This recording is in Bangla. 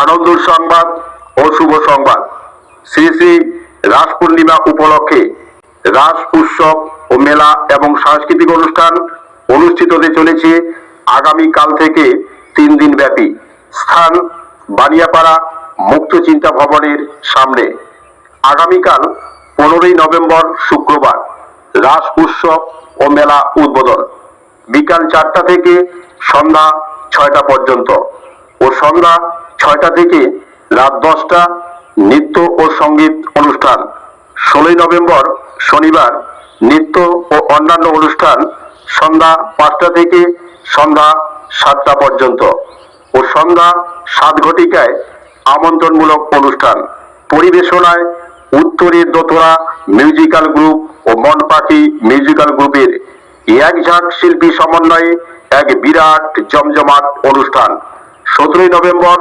আনন্দ সংবাদ ও শুভ সংবাদ। শ্রী শ্রী রাস পূর্ণিমা উপলক্ষে রাস উৎসব ও মেলা এবং সাংস্কৃতিক অনুষ্ঠান অনুষ্ঠিত হতে চলেছে আগামীকাল থেকে 3 দিন ব্যাপী। স্থান বানিয়াপাড়া মুক্ত চিন্তা ভবনের সামনে। আগামীকাল 15ই নভেম্বর শুক্রবার রাস উৎসব ও মেলা উদ্বোধন বিকাল 4টা থেকে সন্ধ্যা 6টা পর্যন্ত ও সন্ধ্যা 6টা থেকে রাত 10টা নৃত্য ও সঙ্গীত অনুষ্ঠান। 16ই নভেম্বর শনিবার নৃত্য ও অন্যান্য অনুষ্ঠান সন্ধ্যা 5টা থেকে সন্ধ্যা 7টা পর্যন্ত ও সন্ধ্যা 7 ঘটিকায় আমন্ত্রণমূলক অনুষ্ঠান। পরিবেশনায় উত্তরের দোতরা মিউজিক্যাল গ্রুপ ও মন পাখি মিউজিক্যাল গ্রুপের এক ঝাঁক শিল্পী সমন্বয়ে এক বিরাট জমজমাট অনুষ্ঠান। 17ই নভেম্বর